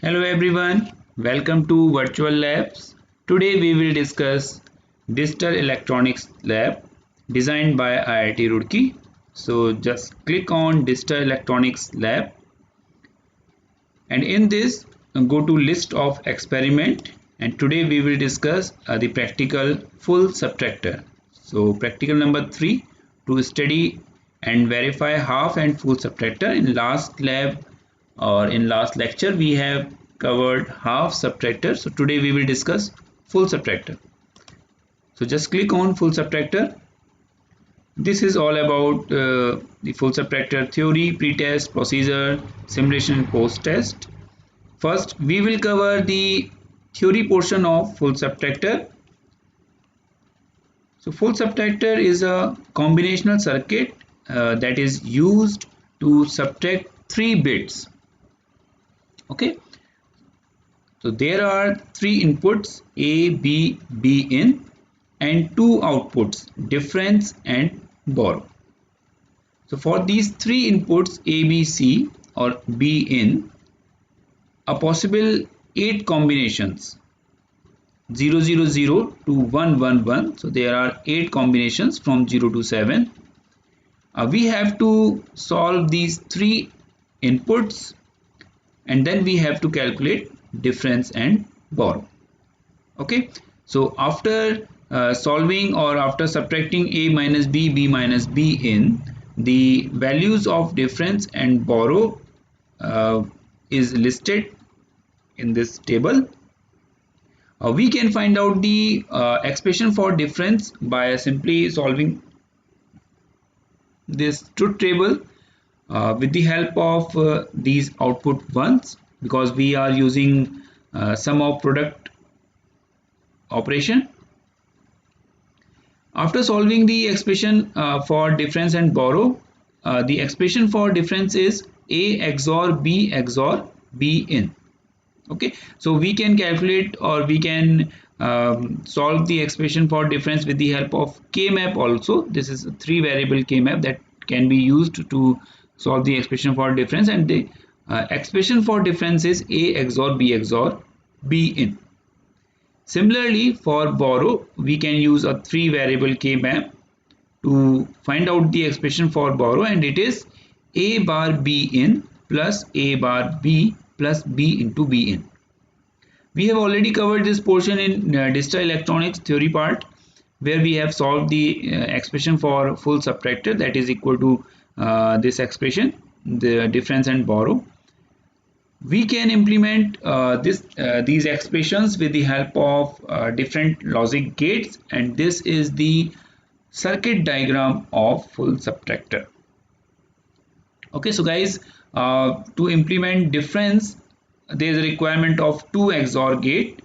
Hello everyone, welcome to Virtual Labs. Today we will discuss Digital Electronics Lab designed by IIT Roorkee. So just click on Digital Electronics Lab and in this go to list of experiment, and today we will discuss the practical full subtractor. So practical number 3, to study and verify half and full subtractor. In last lab or in last lecture we have covered half subtractor, so today we will discuss full subtractor. So just click on full subtractor. This is all about the full subtractor theory, pre-test, procedure, simulation, post-test. First we will cover the theory portion of full subtractor. So full subtractor is a combinational circuit that is used to subtract 3 bits. Okay, so there are 3 inputs A, B, B in, and 2 outputs difference and borrow. So for these 3 inputs A, B, C or B in, a possible 8 combinations 0 0 0 to 1 1 1. So there are 8 combinations from 0 to 7. We have to solve these 3 inputs and then we have to calculate difference and borrow. Okay, so after solving or after subtracting A minus B, B minus B in, the values of difference and borrow is listed in this table. We can find out the expression for difference by simply solving this truth table with the help of these output ones, because we are using sum of product operation. After solving the expression for difference and borrow, the expression for difference is A XOR B XOR B in. Okay, so we can calculate or we can solve the expression for difference with the help of K-map also. This is a 3 variable K-map that can be used to solve the expression for difference, and the expression for difference is A XOR B XOR B in. Similarly, for borrow, we can use a 3 variable K-map to find out the expression for borrow, and it is A bar B in plus A bar B plus B into B in. We have already covered this portion in digital electronics theory part, where we have solved the expression for full subtractor, that is equal to this expression, the difference and borrow. We can implement these expressions with the help of different logic gates, and this is the circuit diagram of full subtractor. Okay, so guys, to implement difference, there is a requirement of 2 XOR gate,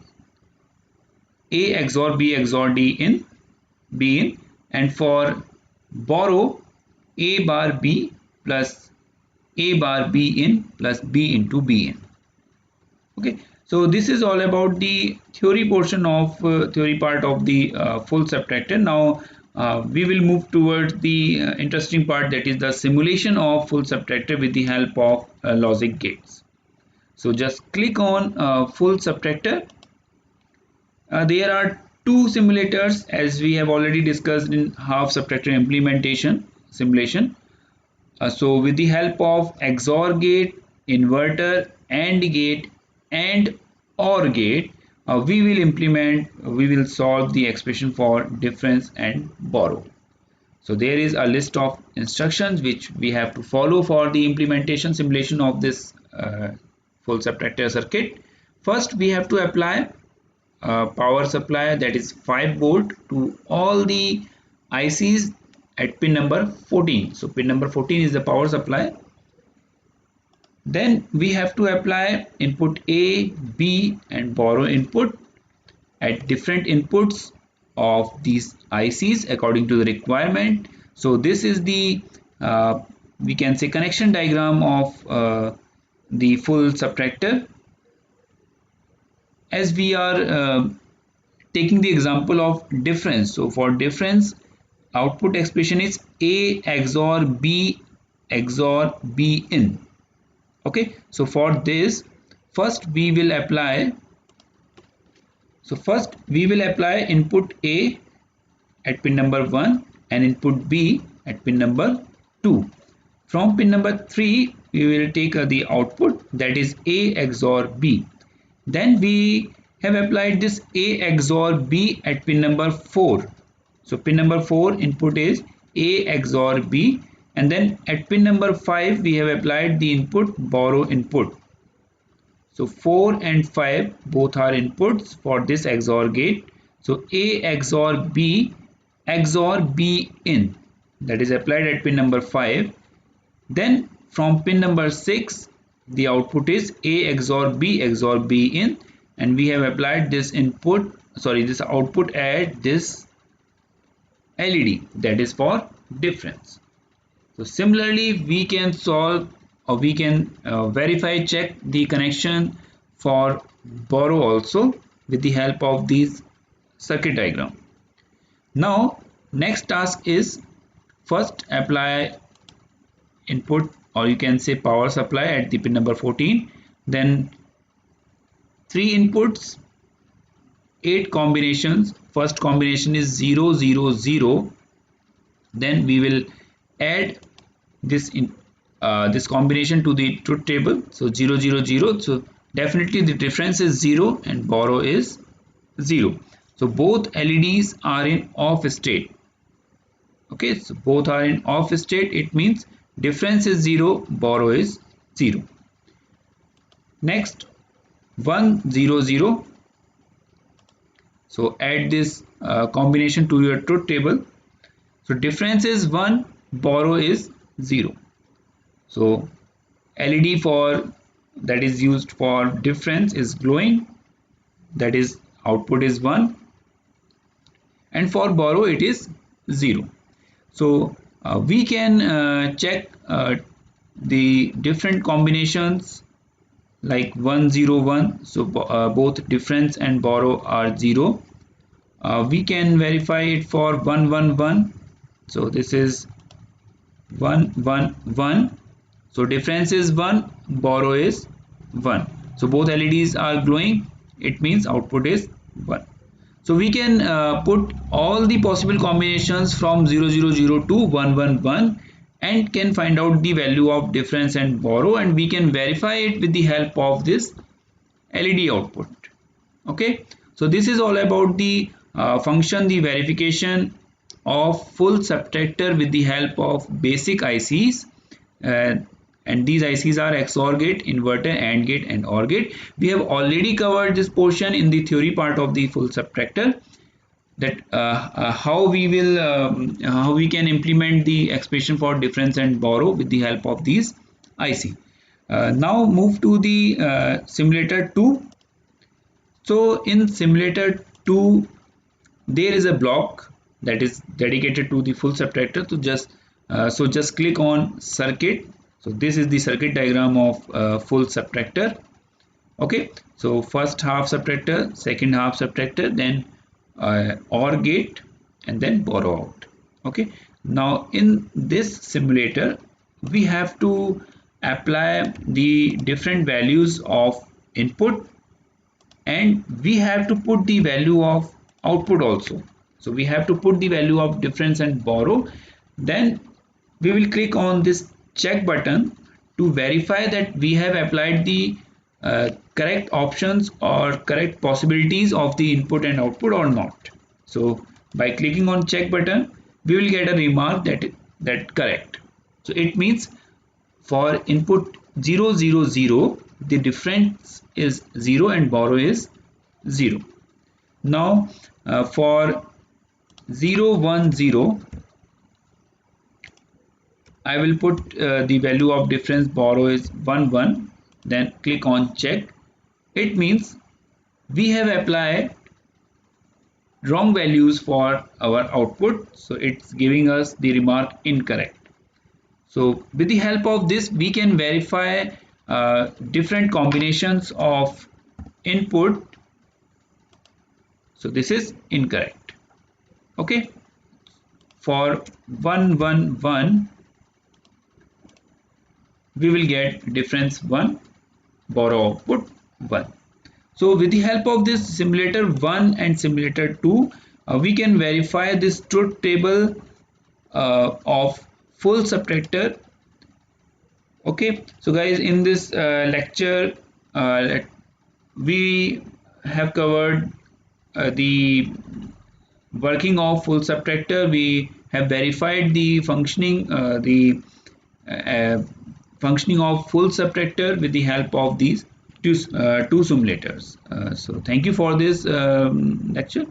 A XOR B XOR B in, and for borrow, A bar B plus A bar B in plus B into B in. Okay, so this is all about the theory portion of theory part of the full subtractor. Now we will move towards the interesting part, that is the simulation of full subtractor with the help of logic gates. So just click on full subtractor. There are 2 simulators, as we have already discussed in half subtractor implementation simulation. So with the help of XOR gate, inverter, AND gate and OR gate, we will solve the expression for difference and borrow. So there is a list of instructions which we have to follow for the implementation simulation of this full subtractor circuit. First we have to apply power supply, that is 5 volt to all the ICs at pin number 14. So pin number 14 is the power supply. Then we have to apply input A, B and borrow input at different inputs of these ICs according to the requirement. So this is the we can say connection diagram of the full subtractor. As we are taking the example of difference, so for difference, output expression is A XOR B XOR B in. Okay, so for this, first we will apply input A at pin number 1 and input B at pin number 2. From pin number 3 we will take the output, that is A XOR B. Then we have applied this A XOR B at pin number 4. So pin number 4 input is A XOR B, and then at pin number 5 we have applied the input borrow input. So 4 and 5 both are inputs for this XOR gate. So A XOR B in, that is applied at pin number 5. Then from pin number 6 the output is A XOR B in, and we have applied this output at this LED, that is for difference. So similarly we can solve, or we can check the connection for borrow also with the help of these circuit diagram. Now next task is first apply input, or you can say power supply at the pin number 14, then 3 inputs, 8 combinations. First combination is 0 0 0. Then we will add this combination to the truth table. So 0 0 0. So definitely the difference is 0 and borrow is 0. So both LEDs are in off state. Okay, so both are in off state. It means difference is 0, borrow is 0. Next 1 0 0. So add this combination to your truth table. So difference is 1, borrow is 0. So LED for that is used for difference is glowing, that is output is 1, and for borrow it is 0. So we can check the different combinations like 1 0 1. So both difference and borrow are 0. We can verify it for 1 1 1. So this is 1 1 1. So difference is 1, borrow is 1. So both LEDs are glowing, it means output is 1. So we can put all the possible combinations from 0 0 0 to 1 1 1 and can find out the value of difference and borrow, and we can verify it with the help of this LED output. Okay, so this is all about the function, the verification of full subtractor with the help of basic ICs, and these ICs are XOR gate, inverter, AND gate and OR gate. We have already covered this portion in the theory part of the full subtractor, that how we can implement the expression for difference and borrow with the help of these IC. Now move to the simulator 2. So in simulator 2 there is a block that is dedicated to the full subtractor. So just click on circuit. So this is the circuit diagram of full subtractor. Okay, so first half subtractor, second half subtractor, then OR gate, and then borrow out. Okay, now in this simulator we have to apply the different values of input, and we have to put the value of output also. So we have to put the value of difference and borrow. Then we will click on this check button to verify that we have applied the correct options or correct possibilities of the input and output or not. So by clicking on check button we will get a remark that correct. So it means for input 0 0 0 the difference is 0 and borrow is 0. Now for 0 1 0 I will put the value of difference, borrow is 1 1, then click on check. It means we have applied wrong values for our output, so it's giving us the remark incorrect. So with the help of this we can verify different combinations of input. So this is incorrect. Okay, for 1 1 1 we will get difference 1, borrow output 1. So with the help of this simulator 1 and simulator 2, we can verify this truth table of full subtractor. Okay, so guys, in this lecture we have covered the working of full subtractor. We have verified the uh, functioning of full subtractor with the help of these two simulators. So thank you for this lecture.